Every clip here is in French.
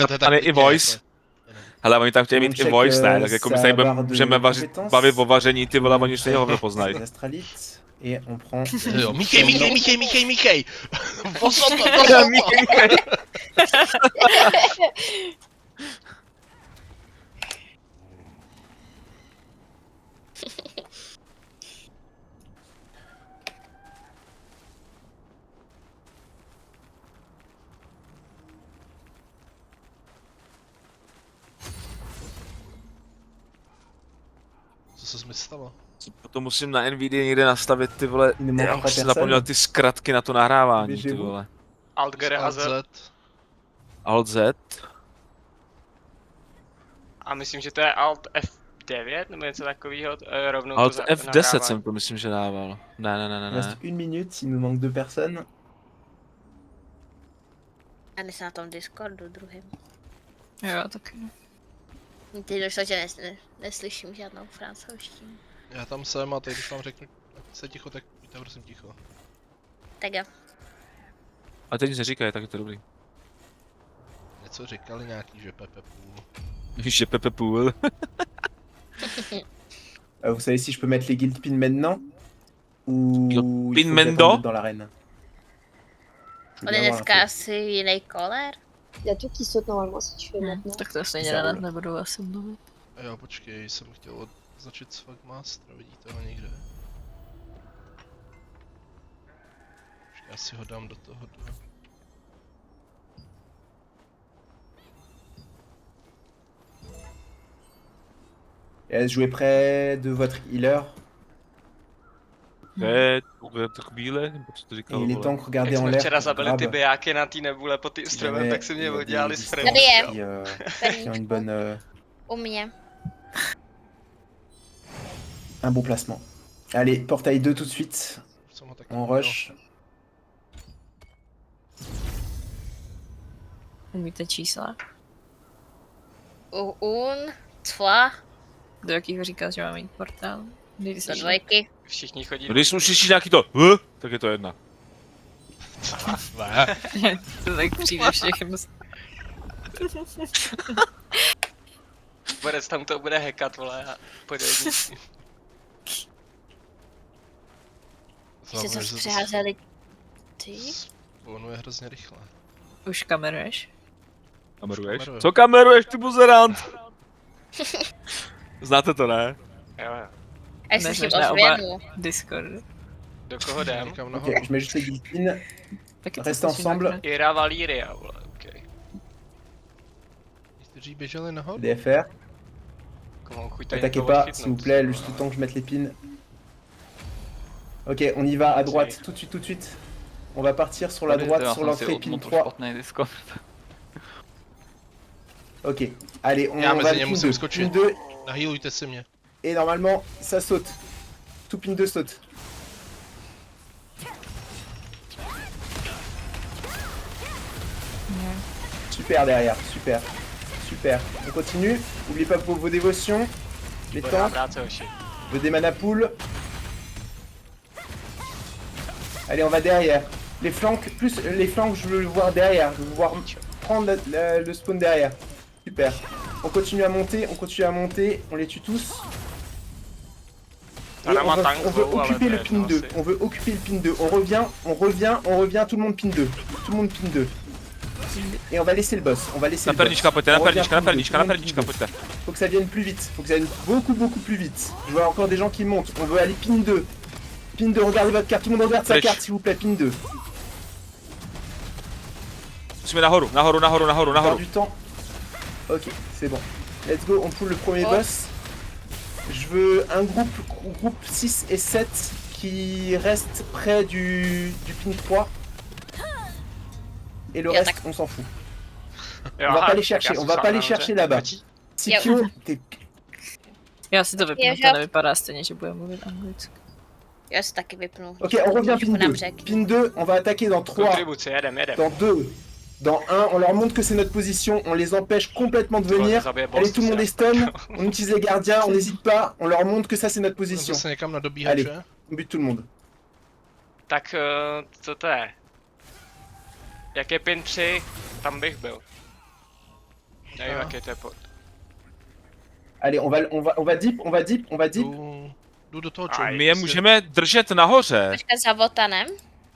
Tam je i voice. Hele, oni tam chtějí mít i voice, ne? Tak jako my se tady můžeme bavit o vaření, ty vole, oni stejně hovno poznají. Et on prend... Jo, Mickey! Co se mi stalo? Potom musím na Nvidia někde nastavit ty vole, já už jsem zapomněl ty zkratky na to nahrávání, ty vole. Alt G a Z. Alt Z. A myslím, že to je Alt F9 nebo něco takového, rovnou Alt to F10 jsem to myslím, že dával. Ne. Reste une minute, il nous manque 2 personnes. A my jsme na tom Discordu druhým. Jo, taky. Teď došlo, že neslyším žádnou francouzštinu. Já tam jsem a teď když vám řeknu, se ticho, tak buďte prosím ticho. Tak jo. A teď nic neříkají, tak je to dobrý. Něco říkali nějaký, že Pepe půl. Že Pepe půl. Vous savez si je peux mettre les guild pins maintenant? Ou Guild il pin faut que mendo? j'attende dans l'arène? On je dneska asi jiný koler. Il y a tout qui saute normalement si tu fais maintenant. Tak to stejně nebudu asi mluvit. A jo, počkej, jsem chtěl označit Swagmaster, vidíte ho někde? Počkej, já si ho dám do toho. Est-ce jouer près de votre healer? Votre chvíle, nebo co to říkal, Et il est vole. temps que regardez Jak en jsme l'air. včera zabili ty grab. bijáky na té nebule pod tím stromem, tak se mě oddělali s frame. Tady je. Qui ont une bonne, U mě. un bon placement. Allez, portail 2 tout de suite. Jsem ho taky On udělal. rush. Víte čísla? Un, dva, Do jakého říkáš, že mám mít portál? Kdy do dvojky. Všichni chodí. Když uslyšíš nějaký to tak je to jedna. To tak přijde všechno. Borec tam to bude hackat, vole, a pojde jedničky. Jste se přeházeli ty? Spawnuje hrozně rychle. Už kameruješ? Kameruješ? Kameruju. Co kameruješ, ty buzerant? Znáte to, ne? Jo, jo. A já slyším Než na ozvěnu. Discord. Do koho jdem? Někam Ok, nahoru. je mets juste les guild pins. Taky Reste ensemble. Ira Valíria, vole, okej. Někteří běželi nahoru? DFR. Komu chuť tady Attaquez někoho pas, chytnout. s'il vous plaît, juste le temps que je mette les pins. Ok, on y va à droite, tout de suite, tout de suite. On va partir sur la droite, sur l'entrée pin 3. Ok, allez, on Já va mezi ně pin musím 2. skočit. Pin 2, Nahýlujte si mě. et normalement, ça saute. Tout pin 2 saute. Super derrière, super. Super. On continue. N'oubliez pas vos dévotions. Les Dobrá tanks, práce, hoši. vos mana pool. Allez, on va derrière. Les flancs, plus les flancs, je veux le voir derrière. Je veux voir prendre le spawn derrière. Super. On continue à monter, on les tue tous. Et Tada má on tank veut dvou, ale occuper to le je pin jedno 2. asi. On veut occuper le pin 2. On revient, tout le monde pin 2. Tout le monde pin 2. Et on va laisser le boss. On va laisser Na le boss. pernička, pojďte, na On revient pernička, na pin 2, pernička, tout na le monde pernička, pin 2. pojďte. Faut que ça vienne plus vite. Faut que ça vienne beaucoup plus vite. Je vois encore des gens qui montent. On veut aller pin 2. Pin 2, regardez votre carte. Tout le monde regarde sa Pryč. carte, s'il vous plaît. Pin 2. Musíme nahoru. On perd Nahoru. du temps. Ok, c'est bon. Let's go, on pull le premier Oh. boss. Je veux un groupe 6 et 7 qui reste près du pin 3. Et le Et reste, attaque. on s'en fout. Jo, On va aha, pas les tak chercher, já on jsem va sám pas les nahoře. chercher là-bas. Sikio, t'es... Já si to vypnu, to nevypadá stejně, že bude mluvit anglicky. Já se taky vypnu. Ok, on revient pin 2. Pin 2, on va attaquer dans 3, Kontribuce, jedem. dans 2, dans 1. On leur montre que c'est notre position, on les empêche complètement de venir. Zabije boss, Allez, tout le monde se- est stun, on utilise les gardiens, on n'hésite pas, on leur montre que ça c'est notre Jdem position. zase někam na dobíhače. On bute tout le monde. Tak co to je? Jak je pin 3, tam bych byl. Nevím, jaký to je pod. Allez, on va deep, on va deep, on va deep. Jdu do toho A čomu. My je můžeme držet nahoře. Počkat za botanem.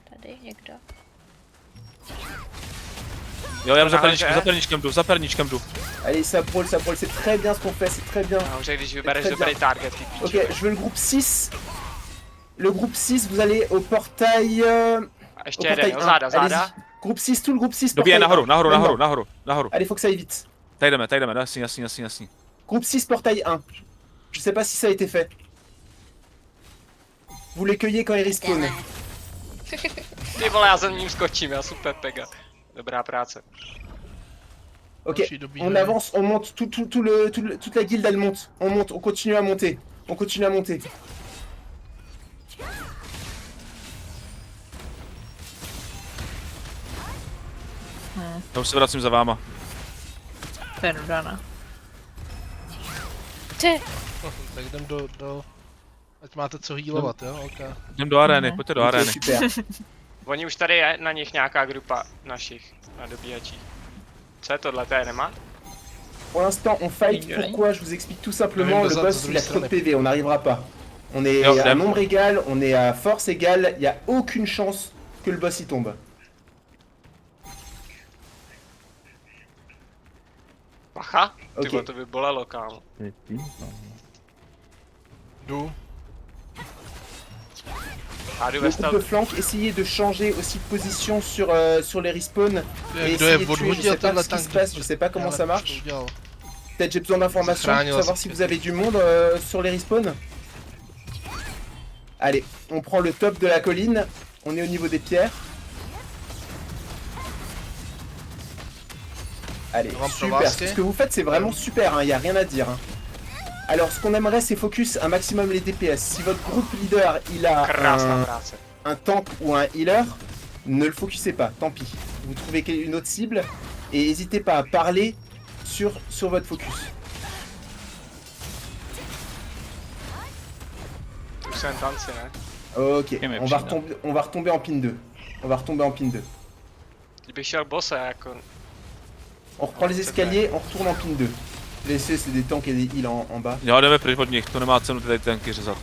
Tady někdo. Jo, já nahoře? za perničkem jdu. Allez, ça prôle, c'est très bien ce qu'on fait, c'est très bien. Nahoře, když vybereš Très dobrý bien. target, ty Ok, píče. je veux le groupe 6. Le groupe 6, vous allez au portail... A au ještě jeden, portail jo, 1. záda, záda. Allez-y. Groupe 6, tout le groupe 6. Dobíjej portail nahoru, 1. Maintenant. nahoru. Allez, faut que ça aille vite. Tady jdeme, jasný. Groupe 6, portail 1. Je sais pas si ça a été fait. Vous les cueillez quand ils respawnent. Ty vole, já za ním skočím, já super pega. Dobrá práce. Ok, Další dobíhají. on avance, on monte, toute la guilde elle monte. On monte, on continue à monter. On continue à monter. Já už se vracím za váma. To je nuda, Ty, Tak jdem do... Ať máte co healovat, jo? Ok. Jdem do arény, pojďte do Ok, arény. super. Oni už tady je na nich nějaká grupa našich, na dobíjačích. Co je tohle, to je nemá? Pour l'instant, on fight. Figurine. Pourquoi? Je vous explique tout simplement. Même Le besoin boss, de il a trop de Louis PV, on n'arrivera pas. On est Yo, à Dame. nombre égal, on est à force égale. Il n'y a aucune chance que le boss y tombe. Pacha? Ty Ok. vole, to by bolelo, kámo. Jdu. Já jdu Le ve groupe de stealth. flanc, essayez de changer aussi de position sur les respawns. Et Kdo je essayez de tuer, je odhodil sais pas tenhle ce qui tank? se passe, je sais pas comment Ale ça už marche. to udělal. Peut-être j'ai besoin d'informations Zachránil pour savoir asi si vous pět. avez du monde sur les respawns. Allez, on prend le top de la colline. On est au niveau des pierres. Allez, Avant de super. provázky. Ce que vous faites, c'est vraiment super, il n'y a rien à dire. Hein. Alors, ce qu'on aimerait, c'est focus un maximum les DPS. Si votre groupe leader, il a Krásná práce. un tank ou un healer, ne le focusez pas, tant pis. Vous trouvez une autre cible et n'hésitez pas à parler sur votre focus. Už jsem tanci, ne? Ok, mais on va retomber en pin 2. On va retomber en pin 2. Kdybych šel bossa, jako... On reprend les escaliers, on retourne en pin 2. Laissez, c'est des tanks et des heals en bas. Jo, jdeme pryč od nich, to nemá cenu tady tanky řezat.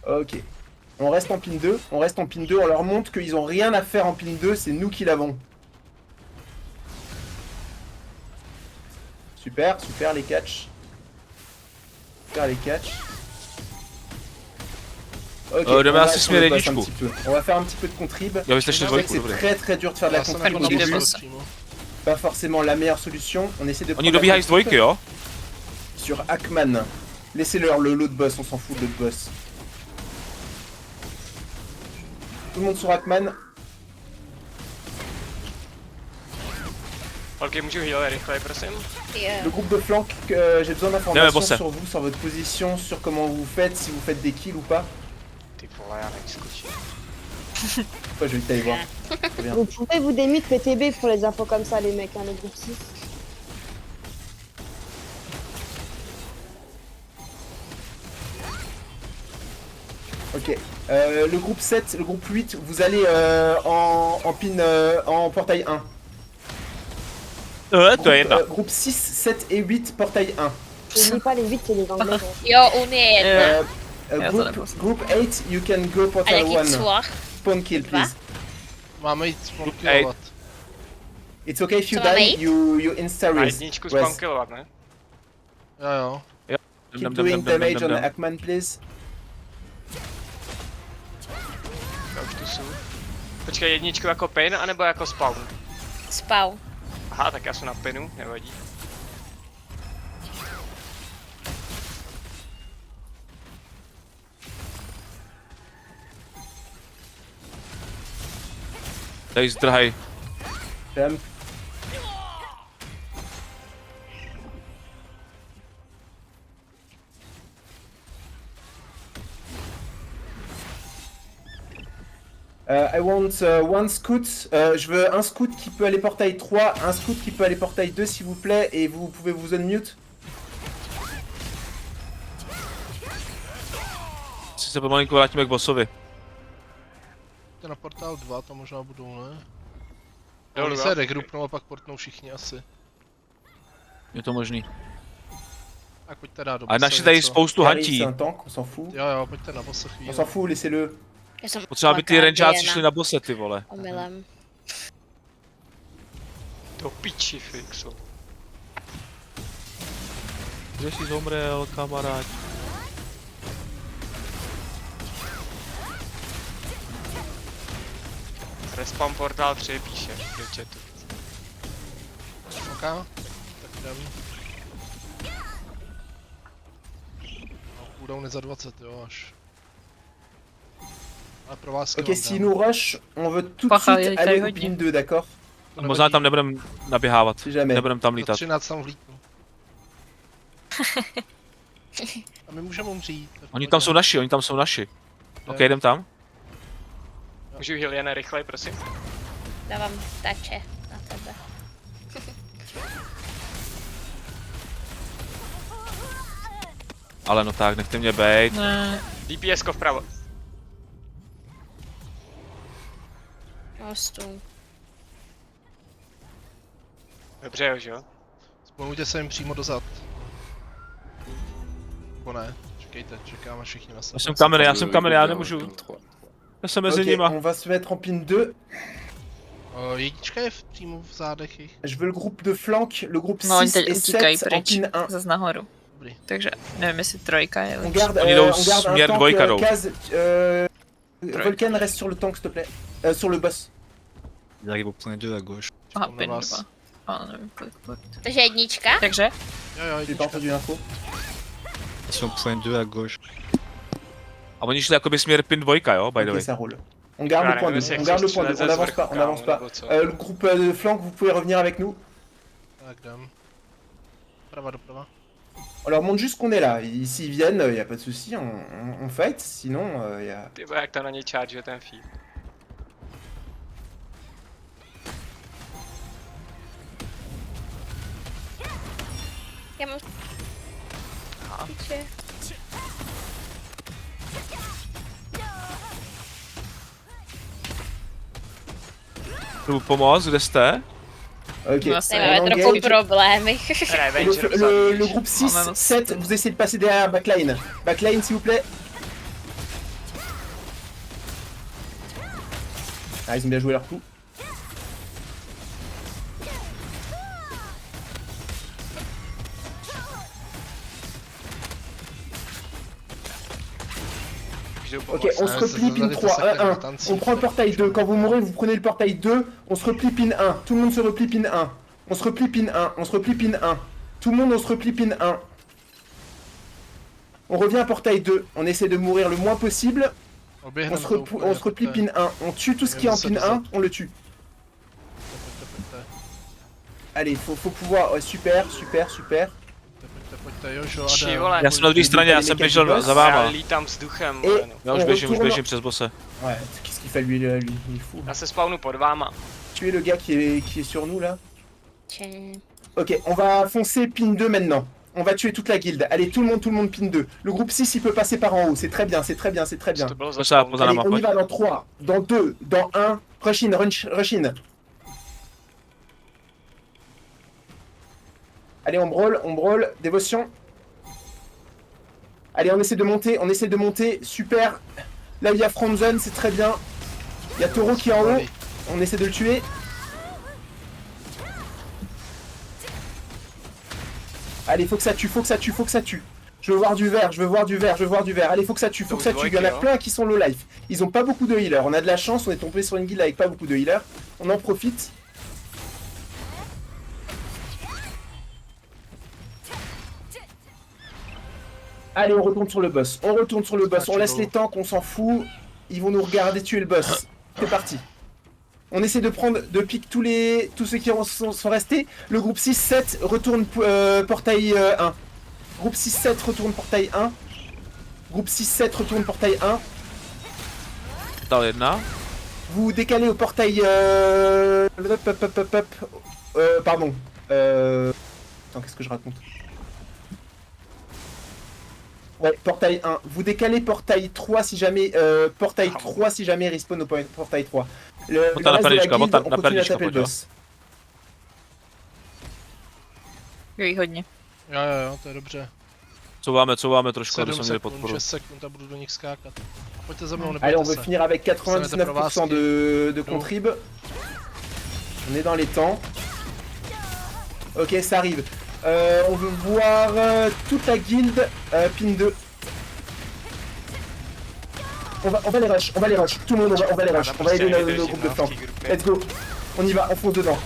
Ok. On reste en pin 2, on reste en pin 2, on leur montre qu'ils ont rien à faire en pin 2, c'est nous qui l'avons. Super, super les catchs. Super les catchs. Ok, demain, on va c'est sur le směré boss un jedničku. petit peu. On va faire un petit peu de contrib. Jo, vy jste Je šli sais que dvojku, c'est dobrý. très dur de faire de la Já jsem contrib jako au Končí début. boss. přímo. Pas forcément la meilleure solution. On essaie de prendre Oni la dobíhají z contrib dvojky, jo? sur Hackman. Laissez-leur le lot de boss, on s'en fout de l'autre boss. Tout le monde sur Hackman. Holky, můžu healer rychle, prosím? jo. Le groupe de flanc, j'ai besoin Ouais, d'informations bon, ça. sur vous, sur votre position, sur comment vous faites, si vous faites des kills ou pas. Ty vole, já neskočím. Pourquoi je vais aller voir. Très bien. Vous pouvez vous démute PTB pour les infos comme ça, les mecs, hein, le groupe 6. Ok. Le groupe 7, le groupe 8, vous allez en pin en portail 1. To je jedna. Groupe 6, 7 et 8, portail 1. N'oublie pas les 8, c'est les anglais. hein. Jo, Unie jedna. Já to neposlouchám. Group 8, you can go A portal jaký 1. cloch? Spawn kill, please. Máme jít sponkilovat. It's okay if you Co máme die, jít? you insta Na res. jedničku Res. spankilovat, ne? Jo. Keep doing damage on Hackman, please. Já už tu jsou. Počkej, jedničku jako pin, anebo jako spawn? Spal. Aha, tak já jsem na pinu, nevadí. Tady zdrhaj. Jump. I want one scout. Je veux un scout qui peut aller portail 3, un scout qui peut aller portail 2 s'il vous plaît, et vous pouvez vous unmute. Si se pomalinku vrátíme k bossovi. pojďte na portál 2, to možná budou, ne? Dolů, Oni jo. se regroupnou a pak portnou všichni asi. Je to možný. Tak pojďte dát do A bossa naši tady něco. spoustu Carry, hantí. c'est un tank, on s'en fout. Jo, pojďte na bossa On chvíli. s'en fout, laissez-le. Já jsem Potřeba, aby ty plakala rangeáci Diana šli na bose, ty vole. Omylem. Do piči, Fixu. Kde jsi zomrel, kamarád? Respawn portál 3 píše do chatu. OK, tak jdem. No, cooldowny za 20, jo, až. Ale pro vás Ok, s'il nous rush, on veut tout de Pacha, suite je aller tady au hodně. pin 2, d'accord? Možná tam nebudem naběhávat. Si jamais. Nebudem tam Za lítat. 13 tam vlítnu. A my můžeme umřít. to je v Oni pohodě. tam jsou naši, oni tam jsou naši. Ok, jdem tam. Můžu Hyliana rychlej, prosím? Dávám tače na tebe. Ale no tak, nechte mě bejt. Ne, DPS-ko vpravo. Mostu. Dobře, už jo. Spomůjte se jim přímo dozad. Nebo ne, čekejte, čekáme všichni na sebe. Já jsem kamery, já nemůžu. Já jsem mezi Ok, nima. on va se mettre en pin 2. Jednička je přímo v zádech jich. Je veux le groupe de flank, le groupe no oni 6 teď et utíkají 7 en pryč, pin 1. zas nahoru. Dobrý. Takže nevím, jestli trojka je On lepší. garde, Oni jdou on garde un směr tank, dvojka jdou. Kaz, Volcan reste sur le tank, s'il te plaît. Sur le boss. Il arrive au point 2 à gauche. Aha, Čekám na pin vás. 2. Ale nevím, kolik port. Takže jednička? Takže? Jo, J'ai pas jednička. entendu l'info. Ils sont au point 2 à gauche. A oni šli jakoby směr pin 2, jo, by the Ok, way. ça roule. On garde le point 2, on garde le point 2, on avance pas, on avance pas. Le groupe de flank, vous pouvez revenir avec nous. Tak jdem. Prava doprava. On leur montre juste qu'on est là. S'ils viennent, y a pas de souci, on fight. Sinon, y a. Ty vole, jak to na něj charge ten feed. Já mám... Piče. Jdu pomoct, kde jste? Ok, No, on c'est Tady máme trochu engage. problémy. Et Revenger le groupe 6, On avance. 7, vous essayez de passer derrière backline. Backline, s'il vous plaît. Ah, ils ont bien joué leur coup. Ok, on se replie pin 3, 1, 1. On prend le portail 2. Quand vous mourrez, vous prenez le portail 2. On se replie pin 1. Tout le monde se replie pin 1. On se replie pin 1. On se replie pin 1. Tout le monde, on se replie pin 1. On revient à portail 2. On essaie de mourir le moins possible. Oběhneme to On úplně, se replie pojďte. pin 1. On tue tout ce qui est en pin 1. On le tue. Pojďte. Allez, faut pouvoir. Ouais, super, super, super. Pojďte, Jožo, Či Adam. vole, Já jsem na druhé straně, já jsem běžel za já váma. lítám vzduchem, Et vole, no. Já už on běžím retourne- přes bose. Ouais, qu'est-ce qu'il fait lui, lui, il est fou. Já se spawnu pod váma. Tuer le gars qui est sur nous là. Če- Ok, on va foncer pin 2 maintenant. On va tuer toute la guilde. Allez, tout le monde pin 2. Le groupe 6, il peut passer par en haut. C'est très bien, c'est très bien, c'est très bien. To bylo To za se poza Allez, náma, on y pojď. va dans 3, dans 2, dans 1. Rush in, rush in. Allez, on brawl, dévotion. Allez, on essaie de monter, super. Là, il y a front zone, c'est très bien. Il y a Taureau qui est en haut. Allez. On essaie de le tuer. Allez, faut que ça tue, faut que ça tue, faut que ça tue. Je veux voir du vert, je veux voir du vert, je veux voir du vert. Allez, faut que ça tue, faut que ça tue. Il y en a plein qui sont low life. Ils ont pas beaucoup de healers. On a de la chance, on est tombé sur une guilde avec pas beaucoup de healers. On en profite. Allez, on retourne sur le boss. On retourne sur le boss. On laisse les tanks, on s'en fout. Ils vont nous regarder tuer le boss. C'est parti. On essaie de prendre, de pique tous ceux qui sont restés. Le groupe 6-7 retourne portail 1. Groupe 6-7 retourne portail 1. Groupe 6-7 retourne portail 1. Dal jedna. Vous décalez au portail... pardon. Attends, qu'est-ce que je raconte? Ouais, portail 1. Vous décalez portail 3 si jamais... portail 3 si jamais respawn au portail 3. Le reste de la guilde, on continue à taper le boss. Jo jich hodně. Jo, to je dobře. Couváme trošku, aby 7 jsme měli sekund, podporu. 6 sekund a budu do nich skákat. Pojďte za mnou, Allez, nebojte on veut se. finir avec 99% de contrib. On est dans les temps. Ok, ça arrive. On veut voir toute la guilde. Pin 2. On va les rush. Tout le monde, on va les rush. On va aider nos groupes de flanc. Let's go. On y va, on fonce dedans.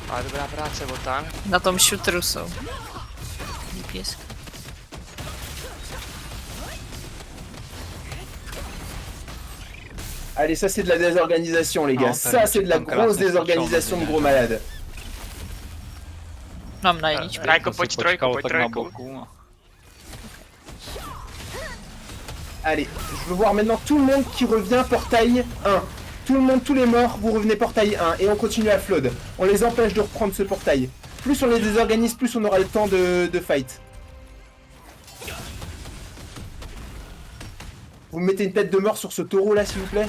Ale dobrá práce, Botan. Na tom shooteru jsou. DPS. Allez, ça c'est de la désorganisation, les gars. Non, Ça c'est de la grosse désorganisation de gros malades. Mám na jedničku. Rajko, pojď trojku, pojď trojku. Allez, je veux voir maintenant tout le monde qui revient portail 1. Tout le monde, tous les morts, vous revenez portail 1 et on continue à flood. On les empêche de reprendre ce portail. Plus on les désorganise, plus on aura le temps de fight. Vous me mettez une tête de mort sur ce taureau là, s'il vous plaît.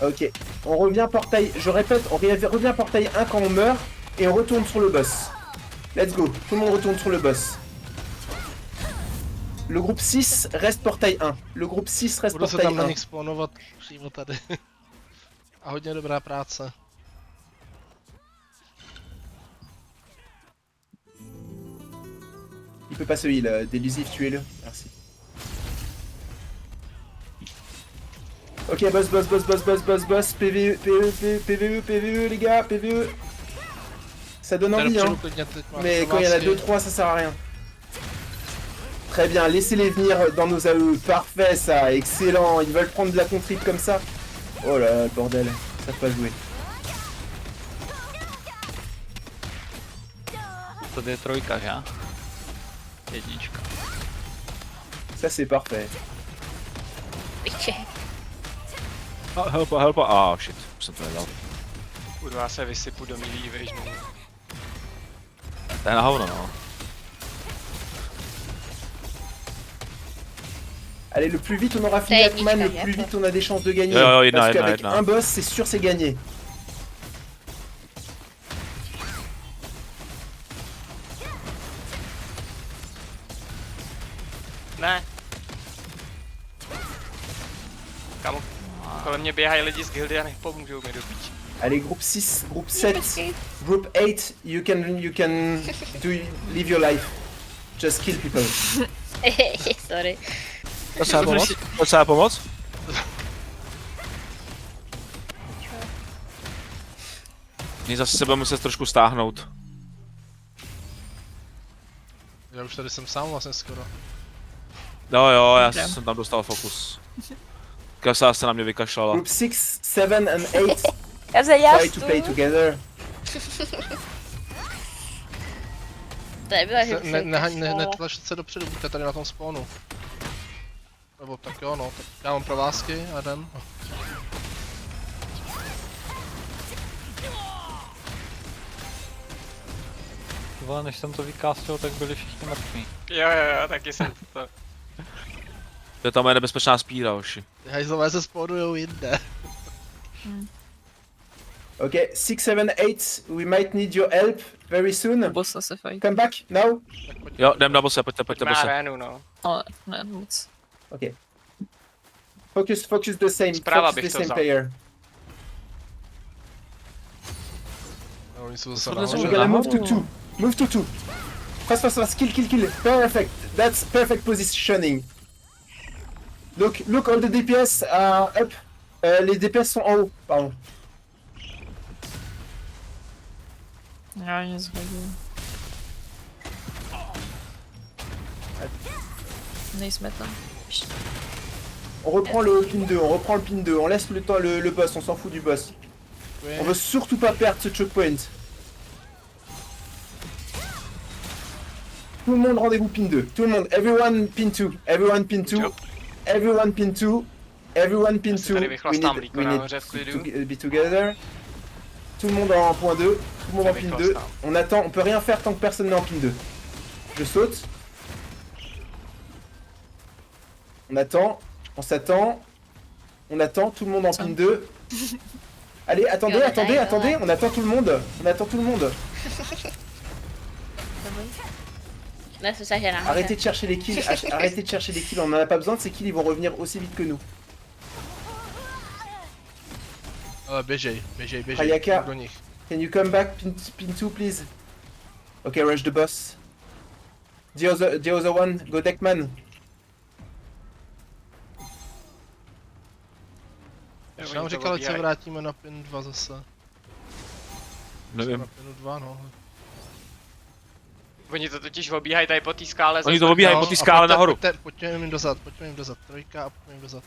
Ok, on revient portail, je répète, on revient portail 1 quand on meurt et on retourne sur le boss. Let's go, tout le monde retourne sur le boss. Le groupe 6 reste portail 1. Le groupe 6 reste Budu se portail tam na 1. nich spawnovat přímo tady. A hodně dobrá práce. Il peut pas se heal, délusif, tuez-le. Merci. Ok, boss, PVE, PVE, les gars, PVE. Ça donne envie, hein. Mais quand il y en a 2-3, ça sert à rien. Très bien, laissez-les venir dans nos AE. Parfait, ça, excellent. Ils veulent prendre de la contrib comme ça. Oh là là, le bordel, ils savent pas jouer. To je trojka, že? Jednička. Ça, c'est parfait. Piče. Helpa. Ah, shit, už jsem to nedal. Kurva, se vysypu do milý věžnu. To je na hovno, no. Allez, le plus vite on aura fini Hackman, le plus vite on a des chances de gagner. Parce qu'avec un boss, c'est sûr c'est gagné. Ne. Kamu, kolem mě běhají lidi z gildy a nepomůžou mi do píči. Allez, groupe 6, groupe 7, group 8, you can live your life. Just kill people. Sorry. To se dá pomoct? Mě zase se bude muset trošku stáhnout. Já už tady jsem sám vlastně skoro. Jo, já jsem tam dostal fokus. Kasa se na mě vykašlala. Group 6, 7 and 8 Já se try to play together. To nebyla, že Netlačte se dopředu, buďte tady na tom spawnu. Nebo tak jo, no, tak já mám provázky a jdem. Vole, než jsem to vykástil, tak byli všichni mrtví. Jo, taky jsem to. To je tam je nebezpečná spíra, hoši. Hajzlové se spawnujou jinde. Ok, 6, 7, 8, we might need your help very soon. Boss se fight. Come back, now. Jo, jdem na bose, pojďte Má bose. arénu, no. Ale ne moc. Ok. Focus the same, Zpráva focus bych the to same vzal. player. No, oni jsou zase Tohle jsou We're nahoře. gonna move to 2. Move to 2. Fast, kill. Perfect. That's perfect positioning. Look, all the DPS are up. Les DPS sont en haut, pardon. Já nic hodím. Nejsme tam. On reprend le pin 2, on laisse le temps le boss, on s'en fout du boss. On veut surtout pas perdre ce choke point. Tout le monde rendez-vous pin 2. Tout le monde, everyone pin 2. Everyone pin 2. Everyone pin 2. Everyone pin Já si 2. tady We vychlastám need, mlíko we nahoře need v klidu. to be together. Tout le monde en point 2. Tout le monde en pin 2. On attend, on peut rien faire tant que personne n'est en pin 2. Je saute. On attend. On s'attend. On attend. Tout le monde en pin 2. Allez, attendez, attendez, attendez. On attend tout le monde. On attend tout le monde. Là, c'est ça, j'ai rien. Arrêtez de chercher les kills. Arrêtez de chercher les kills. On en a pas besoin de ces kills. Ils vont revenir aussi vite que nous. Běžej. Hayaka. Do nich. Can you come back, pin 2, please? Okay, rush the boss. The other one, go Deckman. Já vám říkal, ať se vrátíme na pin 2 zase. Nevím. Na pinu 2, no. Oni to totiž obíhají tady po té skále. Oni to obíhají po té skále nahoru. Pojďme jim dozad. Trojka a pojďme jim dozad.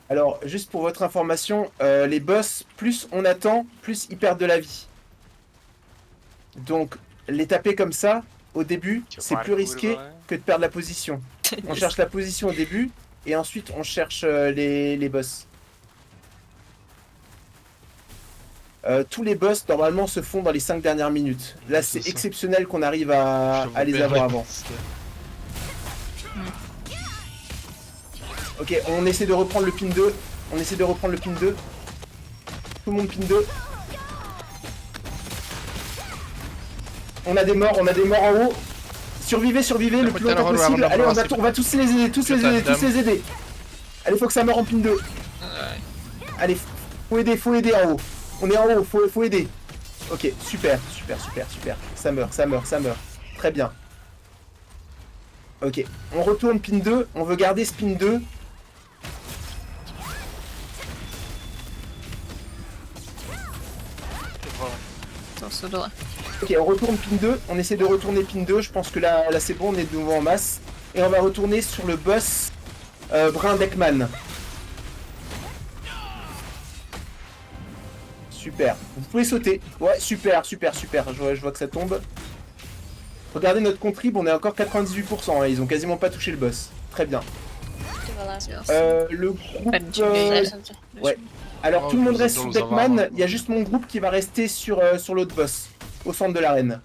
Alors, juste pour votre information, les boss, plus on attend, plus ils perdent de la vie. Donc, les taper comme ça, au début, c'est plus risqué que de perdre la position. On cherche la position au début, et ensuite on cherche les boss. Tous les boss, normalement, se font dans les 5 dernières minutes. Là, c'est exceptionnel qu'on arrive à les avoir avant. Ok, on essaie de reprendre le pin 2. On essaie de reprendre le pin 2. Tout le monde pin 2. On a des morts en haut. Survivez le plus longtemps possible. Allez, on va tous les aider, Allez, faut que ça meure en pin 2. Allez, faut aider en haut. On est en haut, faut aider. Ok, super. Ça meurt. Très bien. Ok, on retourne pin 2. On veut garder ce pin 2. Ok, on retourne pin 2, on essaie de retourner pin 2, je pense que là c'est bon, on est de nouveau en masse. Et on va retourner sur le boss Brun Deckman. Super, vous pouvez sauter. Ouais, super, je vois que ça tombe. Regardez notre contrib, on est encore 98%, hein, ils ont quasiment pas touché le boss. Très bien. Le groupe... ouais. Alors tout le monde reste sur Deckman, il y a juste mon groupe qui va rester sur l'autre boss, au centre de l'arène.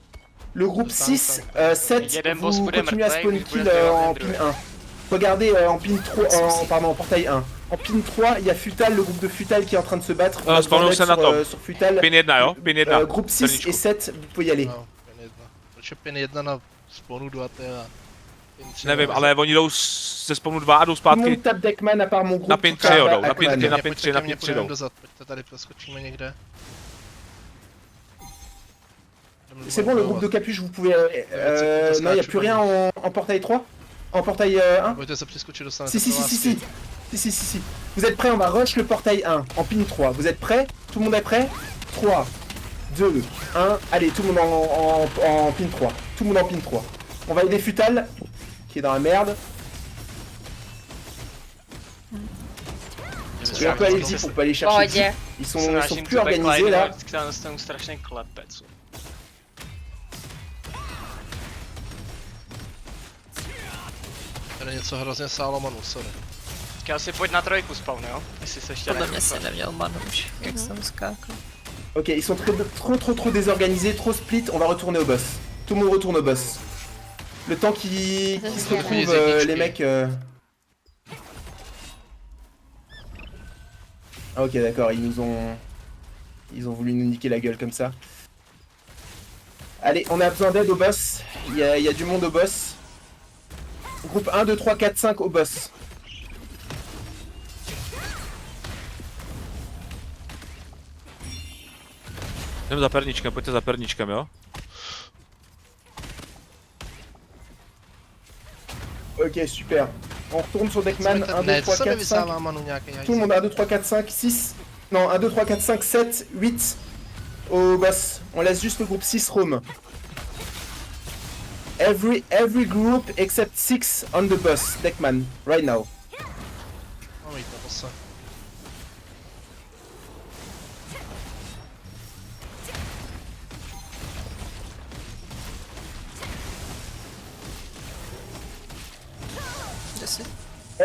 Le groupe 6, 7, vous continuez à spawn kill en pin 1. Regardez en pin 3, en portail 1. En pin 3, il y a Futal, le groupe de Futal qui est en train de se battre. Sur Futal. Groupe 6 et 7, vous pouvez y aller. Proč je pin 1 na spawnu 2 a Nevím, ale oni jdou ze spawnu 2 a jdou Tout le monde zpátky tape Deckman à part mon groupe. na pin 3 jdou, na pin 3 jdou. Pojďte tady, přeskočíme někde. C'est bon, le groupe de capuche, vous pouvez... non, il n'y a plus rien en portail 3? En portail 1? Pojďte se přeskočit, dostanete Si. Vous êtes prêts? On va rush le portail 1 en pin 3. Vous êtes prêts? Tout le monde est prêt? 3, 2, 1. Allez, tout le monde en pin 3. Tout le monde en pin 3. On va aider Futal, qui est dans la merde. Et un peu aller vite pour pas aller chercher. Ils sont plus organisés là. Tady něco hrozně sálo manu, sorry. Já si pojď na trojku spawn, jo? Jestli se ještě Podle mě si neměl manu už, jak jsem skákal. Ok, ils sont trop désorganisés, trop split, on va retourner au boss. Tout le monde retourne au boss. Le temps qu'ils se retrouvent, les mecs... Ah ok d'accord, ils ont voulu nous niquer la gueule comme ça. Allez, on a besoin d'aide au boss, il y a du monde au boss. Groupe 1, 2, 3, 4, 5 au boss. Jdem za perničkem, pojďte za perničkem, jo? Ok, super. On retourne sur Deckman, 1, 2, 3, 4, 5. Tout le monde, 1, 2, 3, 4, 5, 6. Non, 1, 2, 3, 4, 5, 7, 8 au boss. On laisse juste le groupe 6 roam. Every group except 6 on the boss, Deckman, right now. Oh oui, pas pour ça.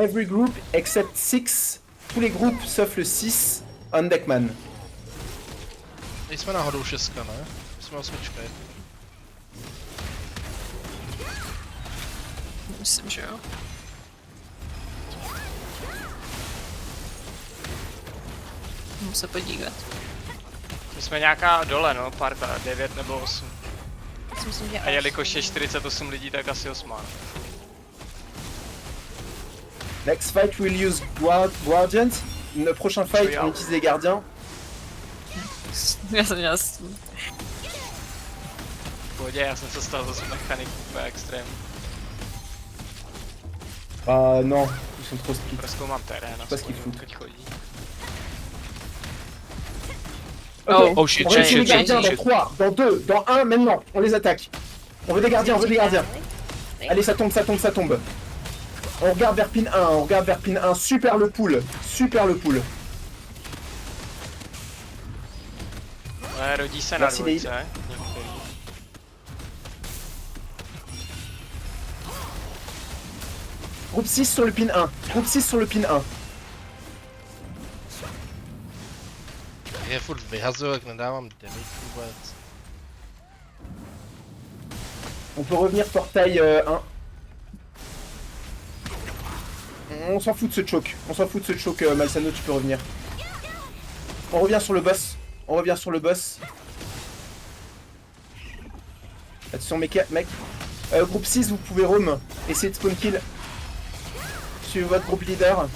Every group except 6. Tous les groupes sauf le 6 on Deckman. Nejsme náhodou 6, ne? Jsme 8. Myslím, že jo. Musím se podívat. My jsme nějaká dole, no, parta, 9 nebo 8. Myslím, že A jelikož je 48 lidí, tak asi 8. Next fight we'll use Guardians. Le prochain fight on utilise les gardiens. Já jsem měla... V pohodě, já jsem se stal zase mechanik úplně extrém. Non, ils sont trop speed. Prozkoumám terén, Pas ce qu'il fout. teď chodí. Oh shit, On va shit, essayer les shit, gardiens shit, dans shit. 3, dans 2, dans 1 maintenant. On les attaque. On veut des gardiens, on veut des gardiens. Oui. Allez, ça tombe, ça tombe, ça tombe. On regarde vers pin 1, on regarde vers pin 1. Super le pool, super le pool. Ale rodí se na Merci, dvojce, Dave. některý. Groupe 6 sur le pin 1. Groupe 6 sur le pin 1. Je furt vyhazuju, jak nedávám damage vůbec. On peut revenir portail 1. On s'en fout de ce choke. On s'en fout de ce choke, Malsano, tu peux revenir. On revient sur le boss. On revient sur le boss. Attention, mec. Groupe 6, vous pouvez roam. Essayez de spawn kill. Suivez votre groupe leader.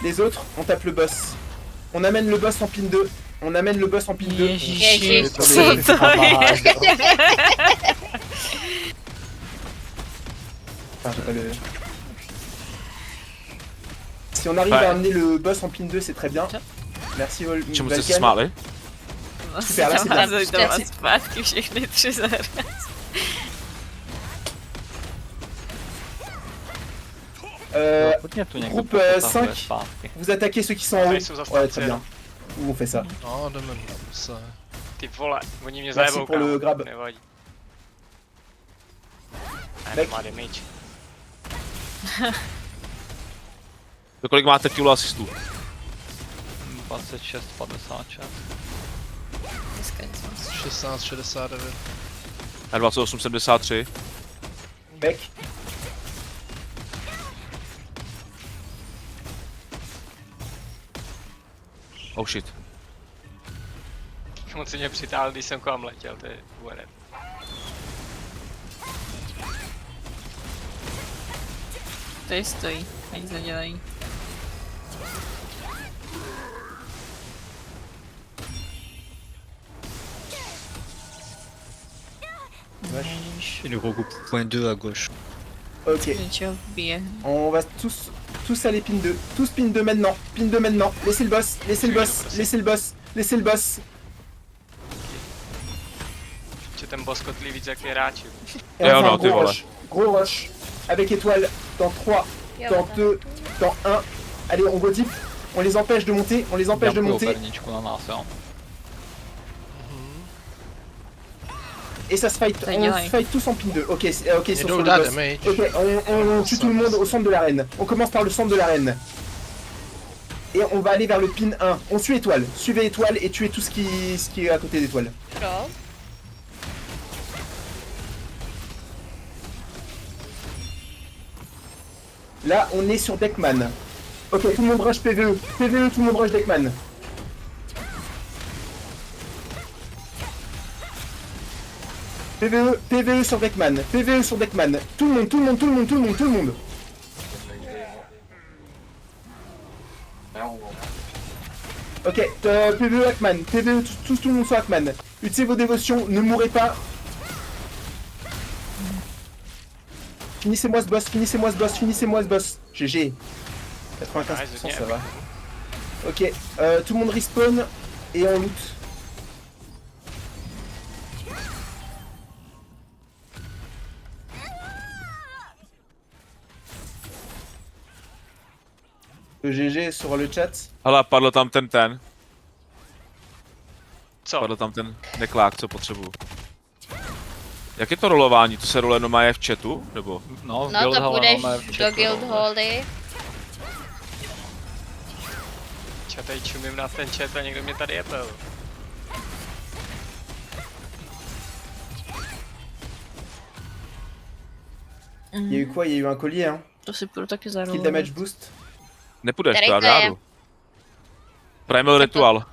Les autres, on tape le boss. On amène le boss en pin 2. On amène le boss en pin 2. Enfin, j'ai pas le... Si on arrive à amener le boss en pin 2, c'est très bien. Merci Čemu jste se Valken. smáli? Super, là, c'est bien. Házejí to vás zpátky všechny 3 zaraz. Hodně tu někdo groupe, potahuje 5. zpátky. Vous attaquez ceux qui sont en Tady haut. jsou zase Ouais, tam très bien. Où on fait ça? No, jdeme na se. Ty vole, oni mě Merci zajebou, pour le kámo, grab. nevadí. A Mec. nemá damage. Do kolik máte kilo asistů? 26, 56. 16,69. Na 28,73. Mec. Oh shit. Moc si mě přitáhl, když jsem kolem letěl, to je URM. Tady stojí, nic nedělají. Et le regroupe point 2 à gauche. Ok. Něčeho bije. On va tous aller pin 2. Tous pin 2 maintenant. Pin 2 maintenant. Laissez le boss. Laissez le boss. Laissez le boss. Laissez le boss. Že ten boss kotlí víc jak ty hráči. Et Et on on fait a un tes gros voilà. rush. Gros rush. Avec étoile. Dans 3. Dans 2. Dans 1. Allez, on go deep. On les empêche de monter. On les empêche de Ďakuju monter. perničku na nás, jo. Et ça se fight. On se fight tous en pin 2. Ok, ok, Ils sur nous le donnent boss. damage. Ok, on tue tout le monde au centre de l'arène. On commence par le centre de l'arène. Et on va aller vers le pin 1. On suit étoile. Suivez étoile et tuez tout ce qui est à côté d'étoile. Pro. Là, on est sur Deckman. Ok, tout le monde rush PVE. PVE, tout le monde rush Deckman. PVE sur Deckman. PVE sur Deckman. Tout le monde, tout le monde, tout le monde, tout le monde, tout le monde. Ok, PVE Hackman. PVE, tout le monde sur Hackman. Utilisez vos dévotions, ne mourrez pas. Finissez-moi ce boss, finissez-moi ce boss, finissez-moi ce boss. GG. 95%, ça va. Ok, tout le monde respawn et on loot. Le GG sur le chat. Hele, padl tam ten. Co? Padl tam ten neklák, co potřebuju. Jak je to rolování? To se role normálně v chatu? Nebo? No, v No to Guildhall, půjdeš máme v do chatu, Guildhally. Já tady čumím na ten chat a někdo mě tady jebel. Il y a eu quoi? Il y a eu un collier, hein. To si půjdu taky Kill zarolovat. damage boost. Nepůjdeš, Který to já to je? žádu. Primal Ritual.